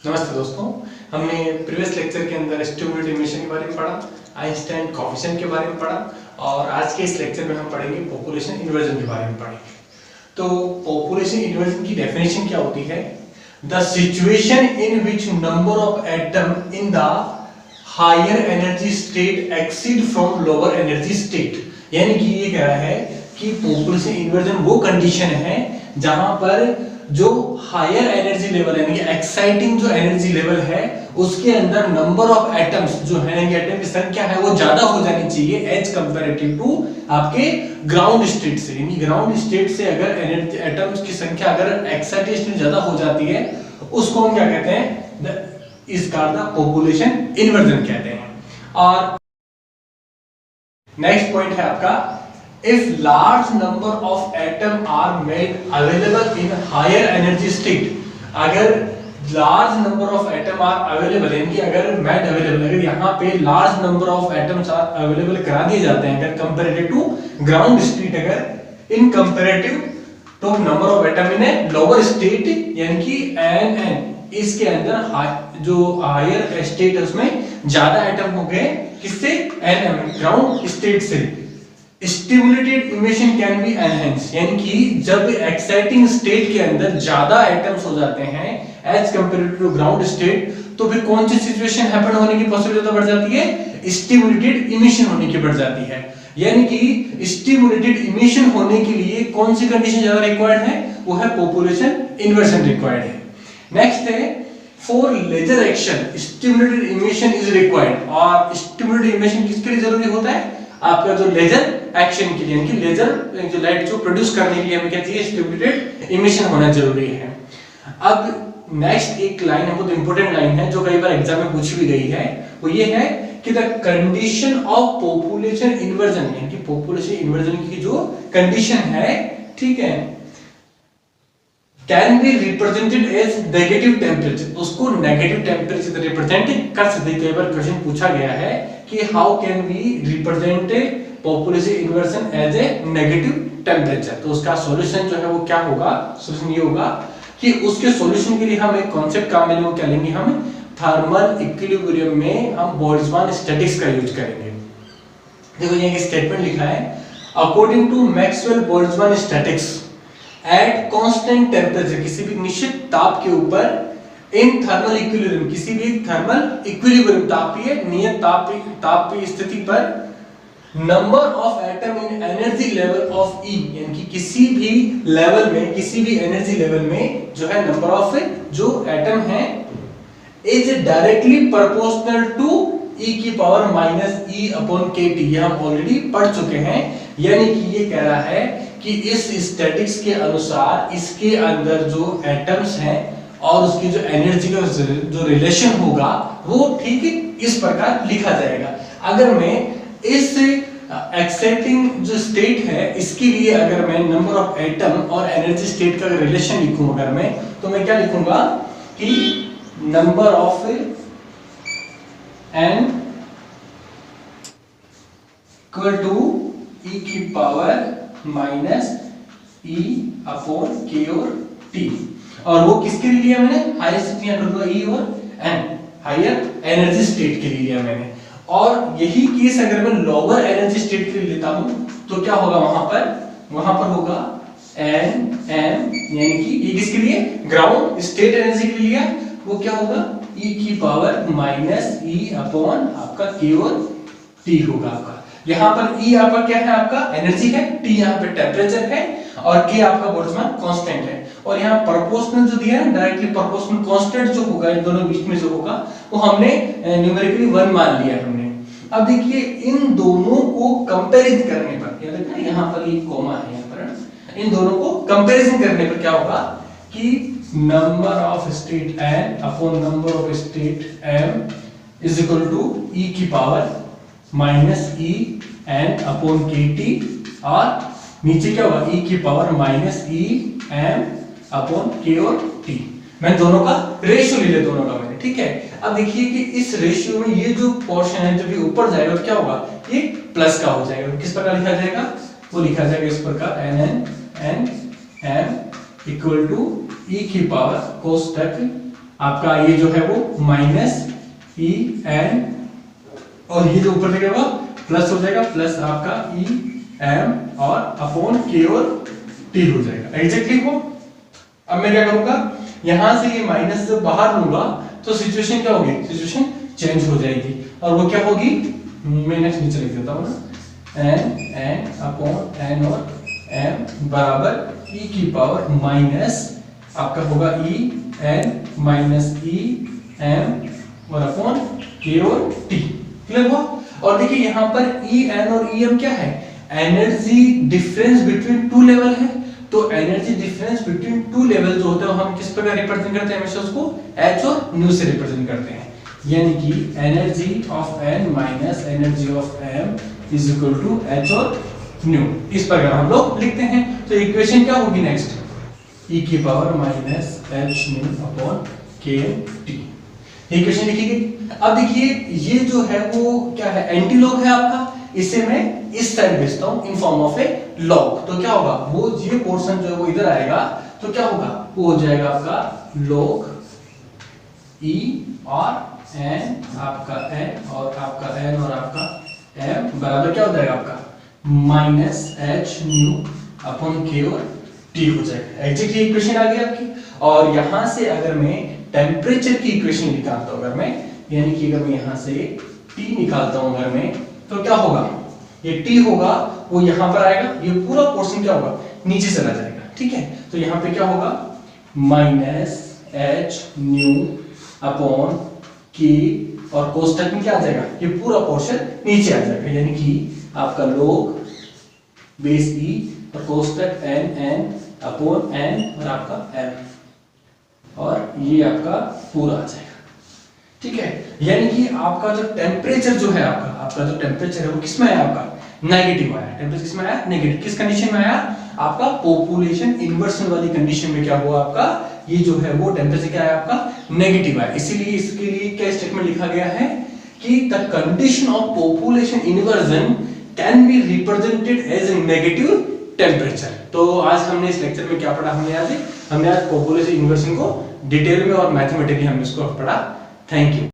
नमस्ते दोस्तों। हमने प्रीवियस लेक्चर के अंदर स्टिमुलेटेड इमिशन के बारे में पढ़ा, आइंस्टाइन कोएफिशिएंट के बारे में पढ़ा और आज के इस लेक्चर में हम पढ़ेंगे पॉपुलेशन इन्वर्जन के बारे में पढ़ेंगे। तो पॉपुलेशन इन्वर्जन की डेफिनेशन क्या होती है? The situation in which number of atom in the higher energy state exceed from lower energy state. यानी कि ये कह रहा है कि पॉपुलेशन इन्वर्जन वो कंडीशन है जहां पर जो हायर एनर्जी लेवल यानी कि एक्साइटिंग जो एनर्जी लेवल है उसके अंदर नंबर ऑफ एटम्स जो है यानी एटम की संख्या है वो ज्यादा हो जानी चाहिए एज कंपैरेटिव टू आपके ग्राउंड स्टेट से। यानी ग्राउंड स्टेट से अगर एनर्जी एटम्स की संख्या अगर एक्साइटेशन ज्यादा हो जाती है उसको हम क्या कहते हैं? इसका पॉपुलेशन इन्वर्जन कहते हैं। और नेक्स्ट पॉइंट है आपका, if large number of atom are made available in higher energy state, अगर large number of atom are available यानी कि अगर made available अगर यहाँ पे large number of atoms are available करा दिए जाते हैं अगर comparative to ground state अगर in comparative to number of atom in a lower state यानी कि n इसके अंदर जो हायर स्टेट है उसमें ज्यादा एटम हो गए किससे? n ग्राउंड स्टेट से। Stimulated emission can be enhance यानी कि जब एक्साइटिंग स्टेट के अंदर ज्यादा एटम्स हो जाते हैं as compared to ground state तो फिर कौन सी सिचुएशन हैपन होने की पॉसिबिलिटी बढ़ जाती है? स्टिमुलेटेड इमिशन होने की बढ़ जाती है। यानी कि स्टिमुलेटेड इमिशन होने के लिए कौन सी कंडीशन ज्यादा रिक्वायर्ड है? वो है पॉपुलेशन इन्वर्जन रिक्वायर्ड है। नेक्स्ट है for laser action stimulated emission is required. और स्टिमुलेटेड इमिशन किसके लिए जरूरी होता है? आपका जो लेजर एक्शन के लिए यानी कि लेजर जो लाइट जो प्रोड्यूस करने के लिए हमें क्या चाहिए? स्टिमुलेटेड इमिशन होना जरूरी है। अब नेक्स्ट एक लाइन है, बहुत इंपॉर्टेंट लाइन है जो कई बार एग्जाम में पूछी भी गई है, वो ये है कि the condition of population inversion यानी कि पॉपुलेशन इन्वर्जन की जो कंडीशन है, ठीक है, can be represented as negative temperature. उसको नेगेटिव टेम्परेचर से रिप्रेजेंट कर सकते हैं। कई बार क्वेश्चन पूछा गया है कि how can be represent population inversion as a negative temperature. तो उसका सॉल्यूशन जो है वो क्या होगा? सॉल्यूशन ये होगा कि उसके सॉल्यूशन के लिए हम एक कॉन्सेप्ट काम में क्या लेंगे? हम थर्मल इक्विलिब्रियम में हम बोल्ट्जमान स्टैटिक्स का यूज करेंगे। देखो ये एक स्टेटमेंट लिखा है, according to Maxwell Boltzmann statics at constant temperature किसी भी निश्चित ताप के ऊपर इन थर्मल इक्विलिब्रियम किसी भी थर्मल इक्विलिब्रियम तापीय नियत तापीय स्थिति पर number of atom in energy level of E यानी कि किसी भी लेवल में किसी भी एनर्जी लेवल में जो है नंबर ऑफ जो एटम है is directly proportional to E की पावर माइनस ई अपॉन के टी। ये हम ऑलरेडी पढ़ चुके हैं। यानी कि ये कह रहा है कि इस स्टैटिक्स के अनुसार इसके अंदर जो एटम्स हैं और उसकी जो एनर्जी का जो रिलेशन होगा वो ठीक इस प्रकार लिखा जाएगा। अगर मैं इस एक्साइटिंग जो स्टेट है इसके लिए अगर मैं नंबर ऑफ एटम और एनर्जी स्टेट का रिलेशन लिखूं अगर मैं तो मैं क्या लिखूंगा कि number of N equal to E की पावर माइनस ई अपॉन के और टी। और वो किसके लिए लिया मैंने? हायर स्टेट ई और एन हायर एनर्जी स्टेट के लिए लिया मैंने। और यही केस अगर मैं लोअर एनर्जी स्टेट के लिए लेता हूं तो क्या होगा? वहां पर होगा एन एम यानी कि ये किसके लिए? ग्राउंड स्टेट एनर्जी के लिए लिया, वो क्या होगा? ई की पावर माइनस ई अपॉन आपका के और टी होगा आपका। यहाँ पर ई आपका क्या है? आपका एनर्जी है, टी यहाँ पे टेम्परेचर है और के आपका बोल्ट्जमान कांस्टेंट है। और यहाँ प्रोपोर्शनल जो दिया है डायरेक्टली प्रोपोर्शनल कांस्टेंट जो होगा इन दोनों बीच में जो होगा वो हमने न्यूमेरिकली 1 मान लिया हमने। अब देखिए इन दोनों को कंपैरिजन करने पर याद रखना यहाँ पर ये कॉमा है, यहाँ पर इन दोनों को कंपैरिजन करने पर क्या होगा कि number of state n upon number of state m is equal to e की power minus E N upon K T और नीचे क्या होगा? e की power minus E M upon K और टी। मैं दोनों का रेशियो ले लिया दोनों का मैंने, ठीक है। अब देखिए कि इस रेशियो में ये जो पोर्शन है जब ये ऊपर जाएगा तो क्या होगा? ये प्लस का हो जाएगा। किस प्रकार लिखा जाएगा? वो लिखा जाएगा इस प्रकार N N N M equal to E की पावर कोस तक आपका ये जो है वो माइनस ई एन, और ये जो ऊपर लगेगा प्लस हो जाएगा, प्लस आपका ई एम और अपॉन के और टी हो जाएगा एग्जैक्टली वो। अब मैं क्या करूंगा, यहां से ये माइनस जब बाहर लूंगा तो सिचुएशन क्या होगी, सिचुएशन चेंज हो जाएगी, और वो क्या होगी, मैं नेक्स्ट नीचे लिख देता हूं ना, एन अपॉन एन और एम बराबर ई की पावर माइनस आपका होगा E N minus E M और अपॉन के और टी। क्लियर हुआ। और देखिए यहाँ पर ई एन और ई एम क्या है, energy difference between two level है। तो energy difference between two level जो होता है हम किस प्रकार रिप्रेजेंट करते हैं, हमेशा उसको एच और न्यू से रिप्रेजेंट करते हैं, यानी कि energy of N minus energy of M is equal to H और न्यू, इस प्रकार हम लोग लिखते हैं। तो इक्वेशन क्या होगी नेक्स्ट, e की power minus H new upon K T, equation लिखी गई। अब देखिए ये जो है वो क्या है, एंटी लॉग है आपका, इसे मैं इस साइड भेजता हूं in form of A log. तो क्या होगा, वो ये पोर्शन जो है वो इधर आएगा, तो क्या होगा, वो हो जाएगा आपका लॉग e और n आपका n और आपका n और आपका m बराबर क्या हो जाएगा आपका minus H new upon K और टी हो जाएगा। एग्जैक्टली इक्वेशन आ गई आपकी। और यहां से अगर मैं टेम्परेचर की इक्वेशन निकालता हूं, अगर मैं यानी कि अगर मैं यहां से T निकालता हूं अगर मैं, तो क्या होगा, ये T होगा वो यहां पर आएगा, ये पूरा पोर्शन क्या होगा नीचे चला जाएगा। ठीक है, तो यहां पे क्या होगा minus H new upon K, और कोष्टक में क्या आ जाएगा, ये पूरा पोर्शन नीचे आ जाएगा, यानी कि आपका log बेस ई और कोष्टक एन एन अपॉन एन और आपका एम, और ये आपका पूरा आ जाएगा। ठीक है, यानी कि आपका जो टेम्परेचर जो है आपका जो टेम्परेचर है वो किसमें आया, आपका नेगेटिव आया। टेम्परेचर किसमें आया, नेगेटिव। किस कंडीशन में आया, आपका पॉपुलेशन इन्वर्सन वाली कंडीशन में क्या हुआ आपका, ये जो है वो टेम्परेचर क्या है आपका नेगेटिव आया। इसीलिए इसके लिए क्या स्टेटमेंट लिखा गया है कि the condition of population inversion can be represented as a negative temperature. तो आज हमने इस लेक्चर में क्या पढ़ा, हमने आज पॉपुलेशन इन्वर्जन को डिटेल में और मैथमेटिकली हमने इसको पढ़ा। Thank you.